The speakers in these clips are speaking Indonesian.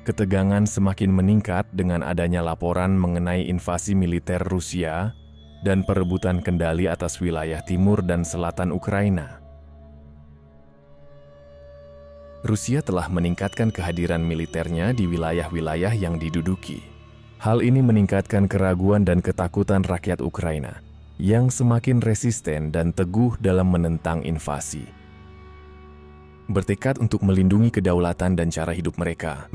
Ketegangan semakin meningkat dengan adanya laporan mengenai invasi militer Rusia dan perebutan kendali atas wilayah timur dan selatan Ukraina. Rusia telah meningkatkan kehadiran militernya di wilayah-wilayah yang diduduki. Hal ini meningkatkan keraguan dan ketakutan rakyat Ukraina yang semakin resisten dan teguh dalam menentang invasi. Bertekad untuk melindungi kedaulatan dan cara hidup mereka.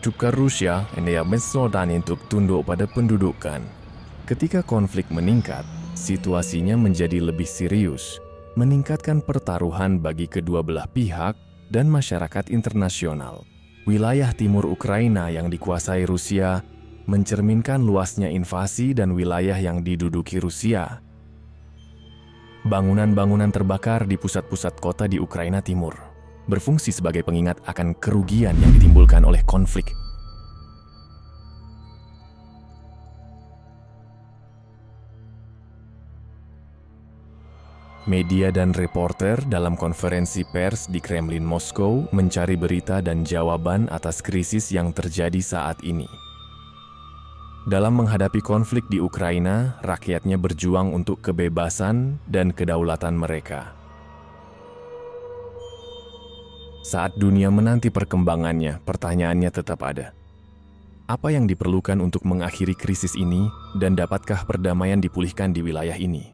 Tukar Rusia untuk tunduk pada pendudukan. Ketika konflik meningkat, situasinya menjadi lebih serius, meningkatkan pertaruhan bagi kedua belah pihak dan masyarakat internasional. Wilayah timur Ukraina yang dikuasai Rusia mencerminkan luasnya invasi dan wilayah yang diduduki Rusia. Bangunan-bangunan terbakar di pusat-pusat kota di Ukraina Timur berfungsi sebagai pengingat akan kerugian yang ditimbulkan oleh konflik. Media dan reporter dalam konferensi pers di Kremlin Moskow mencari berita dan jawaban atas krisis yang terjadi saat ini. Dalam menghadapi konflik di Ukraina, rakyatnya berjuang untuk kebebasan dan kedaulatan mereka. Saat dunia menanti perkembangannya, pertanyaannya tetap ada. Apa yang diperlukan untuk mengakhiri krisis ini dan dapatkah perdamaian dipulihkan di wilayah ini?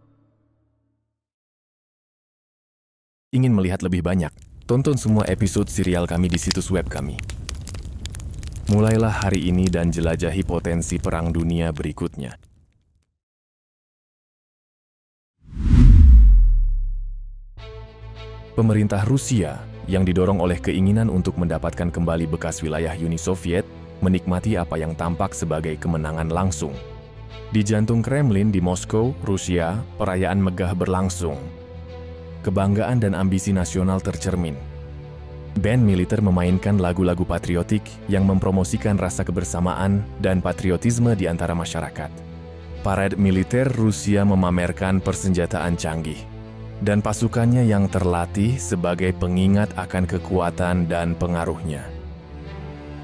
Ingin melihat lebih banyak? Tonton semua episode serial kami di situs web kami. Mulailah hari ini dan jelajahi potensi perang dunia berikutnya. Pemerintah Rusia yang didorong oleh keinginan untuk mendapatkan kembali bekas wilayah Uni Soviet menikmati apa yang tampak sebagai kemenangan langsung. Di jantung Kremlin di Moskow, Rusia, perayaan megah berlangsung. Kebanggaan dan ambisi nasional tercermin. Band militer memainkan lagu-lagu patriotik yang mempromosikan rasa kebersamaan dan patriotisme di antara masyarakat. Parade militer Rusia memamerkan persenjataan canggih dan pasukannya yang terlatih sebagai pengingat akan kekuatan dan pengaruhnya.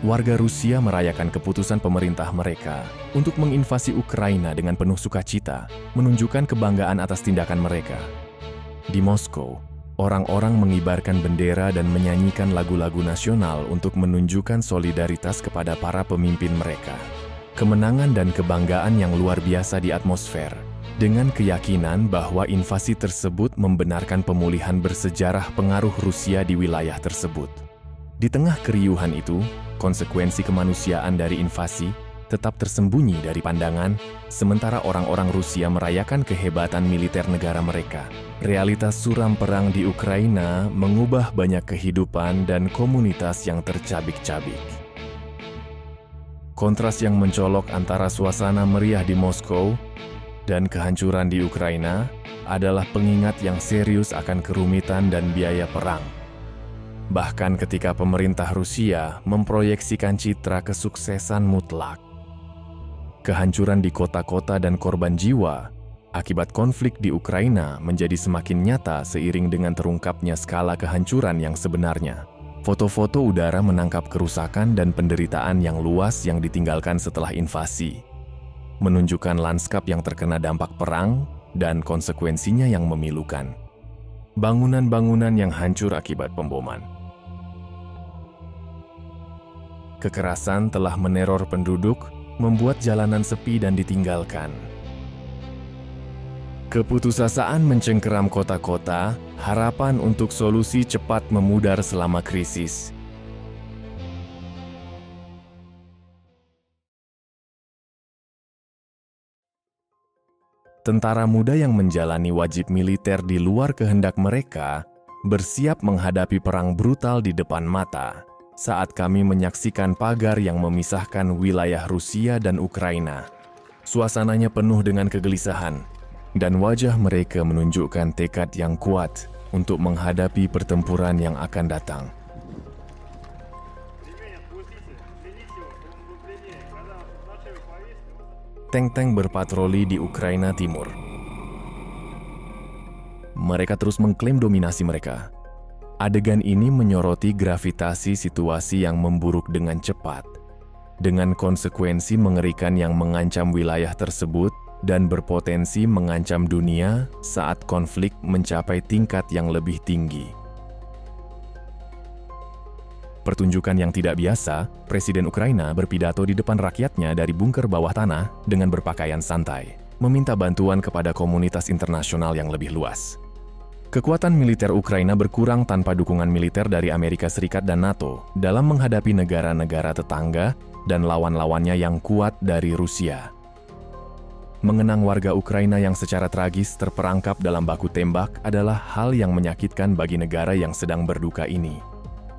Warga Rusia merayakan keputusan pemerintah mereka untuk menginvasi Ukraina dengan penuh sukacita, menunjukkan kebanggaan atas tindakan mereka. Di Moskow, orang-orang mengibarkan bendera dan menyanyikan lagu-lagu nasional untuk menunjukkan solidaritas kepada para pemimpin mereka. Kemenangan dan kebanggaan yang luar biasa di atmosfer, dengan keyakinan bahwa invasi tersebut membenarkan pemulihan bersejarah pengaruh Rusia di wilayah tersebut. Di tengah keriuhan itu, konsekuensi kemanusiaan dari invasi tetap tersembunyi dari pandangan, sementara orang-orang Rusia merayakan kehebatan militer negara mereka. Realitas suram perang di Ukraina mengubah banyak kehidupan dan komunitas yang tercabik-cabik. Kontras yang mencolok antara suasana meriah di Moskow dan kehancuran di Ukraina adalah pengingat yang serius akan kerumitan dan biaya perang. Bahkan ketika pemerintah Rusia memproyeksikan citra kesuksesan mutlak. Kehancuran di kota-kota dan korban jiwa akibat konflik di Ukraina menjadi semakin nyata seiring dengan terungkapnya skala kehancuran yang sebenarnya. Foto-foto udara menangkap kerusakan dan penderitaan yang luas yang ditinggalkan setelah invasi, menunjukkan lanskap yang terkena dampak perang dan konsekuensinya yang memilukan. Bangunan-bangunan yang hancur akibat pemboman. Kekerasan telah meneror penduduk, membuat jalanan sepi dan ditinggalkan. Keputusasaan mencengkeram kota-kota, harapan untuk solusi cepat memudar selama krisis. Tentara muda yang menjalani wajib militer di luar kehendak mereka, bersiap menghadapi perang brutal di depan mata. Saat kami menyaksikan pagar yang memisahkan wilayah Rusia dan Ukraina, suasananya penuh dengan kegelisahan, dan wajah mereka menunjukkan tekad yang kuat untuk menghadapi pertempuran yang akan datang. Tank-tank berpatroli di Ukraina Timur. Mereka terus mengklaim dominasi mereka. Adegan ini menyoroti gravitasi situasi yang memburuk dengan cepat, dengan konsekuensi mengerikan yang mengancam wilayah tersebut dan berpotensi mengancam dunia saat konflik mencapai tingkat yang lebih tinggi. Pertunjukan yang tidak biasa, Presiden Ukraina berpidato di depan rakyatnya dari bunker bawah tanah dengan berpakaian santai, meminta bantuan kepada komunitas internasional yang lebih luas. Kekuatan militer Ukraina berkurang tanpa dukungan militer dari Amerika Serikat dan NATO dalam menghadapi negara-negara tetangga dan lawan-lawannya yang kuat dari Rusia. Mengenang warga Ukraina yang secara tragis terperangkap dalam baku tembak adalah hal yang menyakitkan bagi negara yang sedang berduka ini.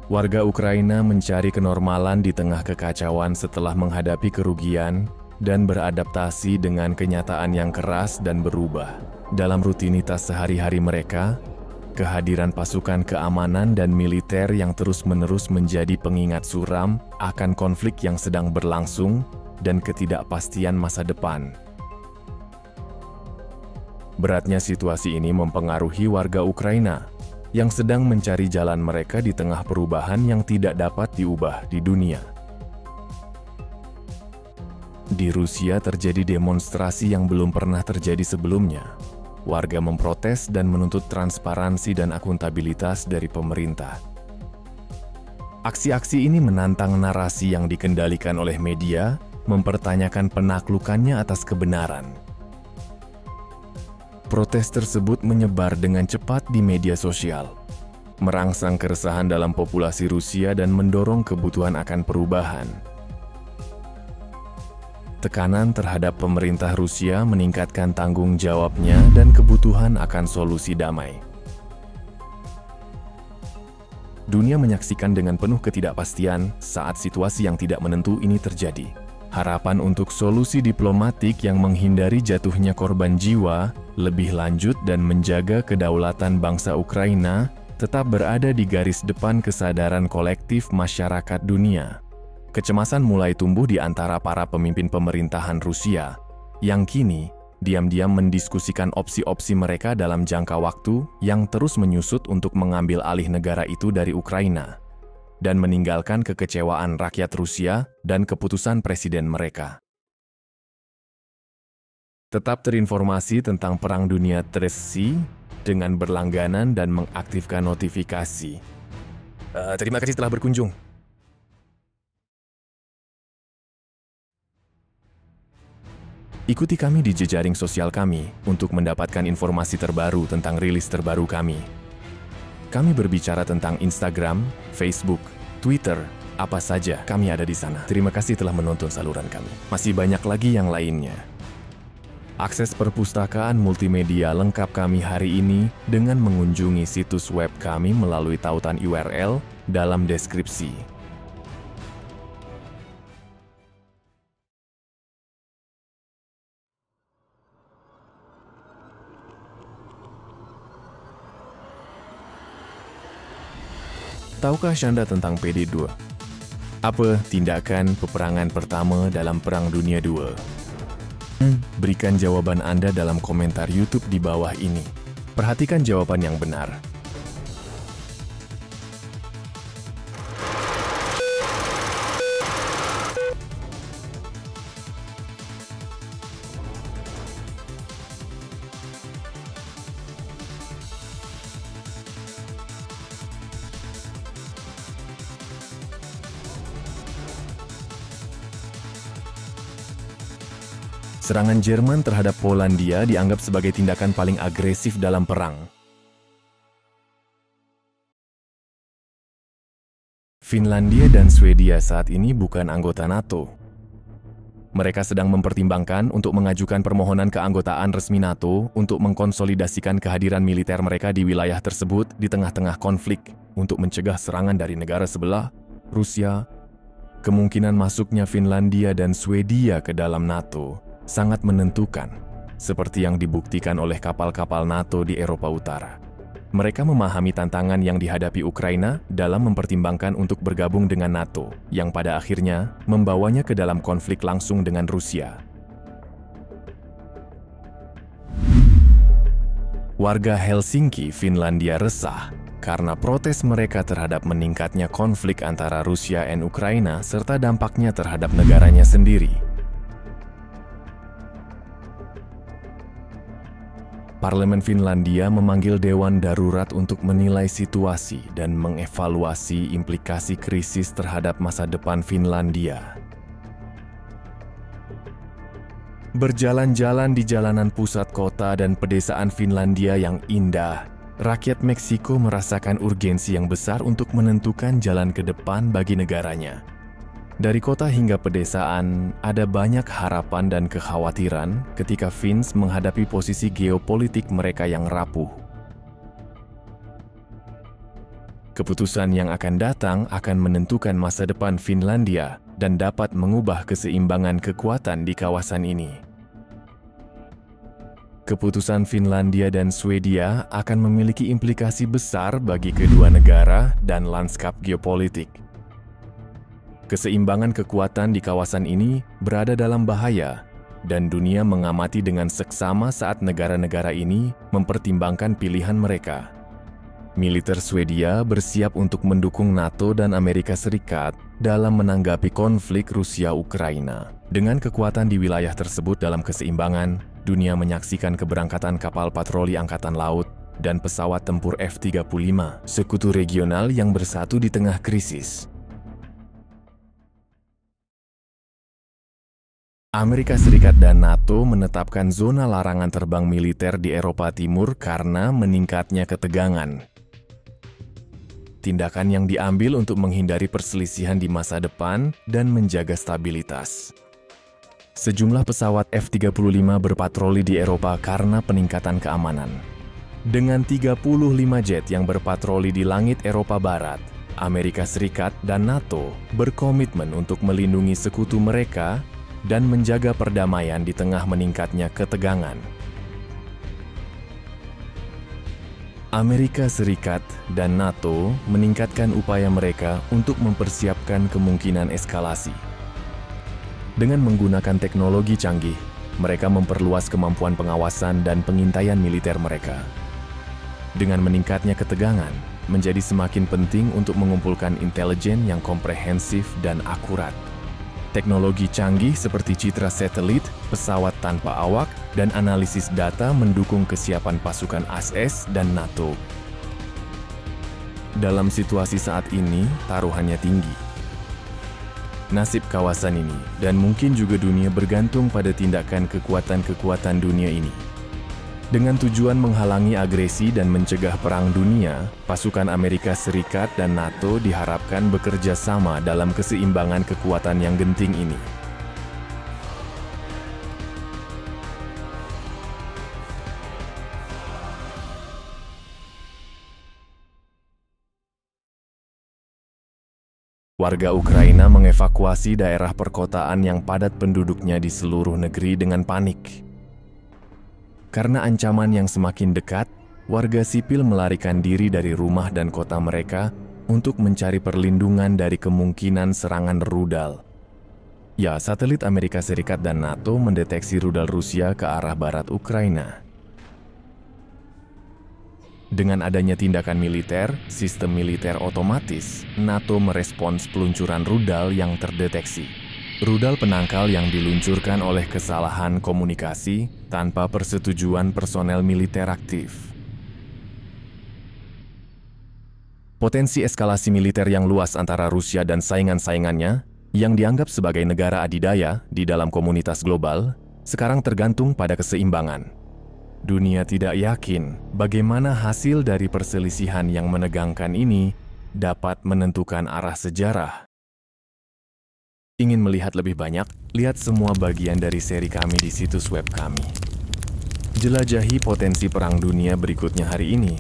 Warga Ukraina mencari kenormalan di tengah kekacauan setelah menghadapi kerugian dan beradaptasi dengan kenyataan yang keras dan berubah. Dalam rutinitas sehari-hari mereka, kehadiran pasukan keamanan dan militer yang terus-menerus menjadi pengingat suram akan konflik yang sedang berlangsung dan ketidakpastian masa depan. Beratnya situasi ini mempengaruhi warga Ukraina yang sedang mencari jalan mereka di tengah perubahan yang tidak dapat diubah di dunia. Di Rusia terjadi demonstrasi yang belum pernah terjadi sebelumnya. Warga memprotes dan menuntut transparansi dan akuntabilitas dari pemerintah. Aksi-aksi ini menantang narasi yang dikendalikan oleh media, mempertanyakan penaklukannya atas kebenaran. Protes tersebut menyebar dengan cepat di media sosial, merangsang keresahan dalam populasi Rusia dan mendorong kebutuhan akan perubahan. Tekanan terhadap pemerintah Rusia meningkatkan tanggung jawabnya dan kebutuhan akan solusi damai. Dunia menyaksikan dengan penuh ketidakpastian saat situasi yang tidak menentu ini terjadi. Harapan untuk solusi diplomatik yang menghindari jatuhnya korban jiwa, lebih lanjut dan menjaga kedaulatan bangsa Ukraina tetap berada di garis depan kesadaran kolektif masyarakat dunia. Kecemasan mulai tumbuh di antara para pemimpin pemerintahan Rusia, yang kini diam-diam mendiskusikan opsi-opsi mereka dalam jangka waktu yang terus menyusut untuk mengambil alih negara itu dari Ukraina, dan meninggalkan kekecewaan rakyat Rusia dan keputusan presiden mereka. Tetap terinformasi tentang Perang Dunia III dengan berlangganan dan mengaktifkan notifikasi. Terima kasih telah berkunjung. Ikuti kami di jejaring sosial kami untuk mendapatkan informasi terbaru tentang rilis terbaru kami. Kami berbicara tentang Instagram, Facebook, Twitter, apa saja kami ada di sana. Terima kasih telah menonton saluran kami. Masih banyak lagi yang lainnya. Akses perpustakaan multimedia lengkap kami hari ini dengan mengunjungi situs web kami melalui tautan URL dalam deskripsi. Tahukah Anda tentang PD2? Apa tindakan peperangan pertama dalam Perang Dunia II? Berikan jawaban Anda dalam komentar YouTube di bawah ini. Perhatikan jawaban yang benar. Serangan Jerman terhadap Polandia dianggap sebagai tindakan paling agresif dalam perang. Finlandia dan Swedia saat ini bukan anggota NATO. Mereka sedang mempertimbangkan untuk mengajukan permohonan keanggotaan resmi NATO untuk mengkonsolidasikan kehadiran militer mereka di wilayah tersebut di tengah-tengah konflik untuk mencegah serangan dari negara sebelah, Rusia. Kemungkinan masuknya Finlandia dan Swedia ke dalam NATO sangat menentukan, seperti yang dibuktikan oleh kapal-kapal NATO di Eropa Utara. Mereka memahami tantangan yang dihadapi Ukraina dalam mempertimbangkan untuk bergabung dengan NATO, yang pada akhirnya membawanya ke dalam konflik langsung dengan Rusia. Warga Helsinki, Finlandia resah karena protes mereka terhadap meningkatnya konflik antara Rusia dan Ukraina serta dampaknya terhadap negaranya sendiri. Parlemen Finlandia memanggil Dewan Darurat untuk menilai situasi dan mengevaluasi implikasi krisis terhadap masa depan Finlandia. Berjalan-jalan di jalanan pusat kota dan pedesaan Finlandia yang indah, rakyat Meksiko merasakan urgensi yang besar untuk menentukan jalan ke depan bagi negaranya. Dari kota hingga pedesaan, ada banyak harapan dan kekhawatiran ketika Finns menghadapi posisi geopolitik mereka yang rapuh. Keputusan yang akan datang akan menentukan masa depan Finlandia dan dapat mengubah keseimbangan kekuatan di kawasan ini. Keputusan Finlandia dan Swedia akan memiliki implikasi besar bagi kedua negara dan lanskap geopolitik. Keseimbangan kekuatan di kawasan ini berada dalam bahaya, dan dunia mengamati dengan seksama saat negara-negara ini mempertimbangkan pilihan mereka. Militer Swedia bersiap untuk mendukung NATO dan Amerika Serikat dalam menanggapi konflik Rusia-Ukraina. Dengan kekuatan di wilayah tersebut dalam keseimbangan, dunia menyaksikan keberangkatan kapal patroli Angkatan Laut dan pesawat tempur F-35, sekutu regional yang bersatu di tengah krisis. Amerika Serikat dan NATO menetapkan zona larangan terbang militer di Eropa Timur karena meningkatnya ketegangan. Tindakan yang diambil untuk menghindari perselisihan di masa depan dan menjaga stabilitas. Sejumlah pesawat F-35 berpatroli di Eropa karena peningkatan keamanan. Dengan 35 jet yang berpatroli di langit Eropa Barat, Amerika Serikat dan NATO berkomitmen untuk melindungi sekutu mereka dan menjaga perdamaian di tengah meningkatnya ketegangan. Amerika Serikat dan NATO meningkatkan upaya mereka untuk mempersiapkan kemungkinan eskalasi. Dengan menggunakan teknologi canggih, mereka memperluas kemampuan pengawasan dan pengintaian militer mereka. Dengan meningkatnya ketegangan, menjadi semakin penting untuk mengumpulkan intelijen yang komprehensif dan akurat. Teknologi canggih seperti citra satelit, pesawat tanpa awak, dan analisis data mendukung kesiapan pasukan AS dan NATO. Dalam situasi saat ini, taruhannya tinggi. Nasib kawasan ini, dan mungkin juga dunia bergantung pada tindakan kekuatan-kekuatan dunia ini. Dengan tujuan menghalangi agresi dan mencegah perang dunia, pasukan Amerika Serikat dan NATO diharapkan bekerja sama dalam keseimbangan kekuatan yang genting ini. Warga Ukraina mengevakuasi daerah perkotaan yang padat penduduknya di seluruh negeri dengan panik. Karena ancaman yang semakin dekat, warga sipil melarikan diri dari rumah dan kota mereka untuk mencari perlindungan dari kemungkinan serangan rudal. Ya, satelit Amerika Serikat dan NATO mendeteksi rudal Rusia ke arah barat Ukraina. Dengan adanya tindakan militer, sistem militer otomatis, NATO merespons peluncuran rudal yang terdeteksi. Rudal penangkal yang diluncurkan oleh kesalahan komunikasi tanpa persetujuan personel militer aktif. Potensi eskalasi militer yang luas antara Rusia dan saingan-saingannya, yang dianggap sebagai negara adidaya di dalam komunitas global, sekarang tergantung pada keseimbangan. Dunia tidak yakin bagaimana hasil dari perselisihan yang menegangkan ini dapat menentukan arah sejarah. Ingin melihat lebih banyak? Lihat semua bagian dari seri kami di situs web kami. Jelajahi potensi perang dunia berikutnya hari ini.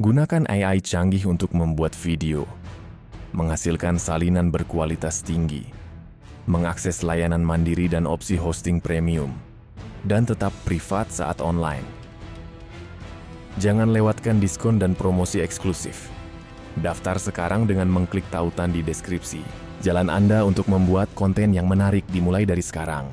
Gunakan AI canggih untuk membuat video, menghasilkan salinan berkualitas tinggi, mengakses layanan mandiri dan opsi hosting premium, dan tetap privat saat online. Jangan lewatkan diskon dan promosi eksklusif. Daftar sekarang dengan mengklik tautan di deskripsi. Jalan Anda untuk membuat konten yang menarik dimulai dari sekarang.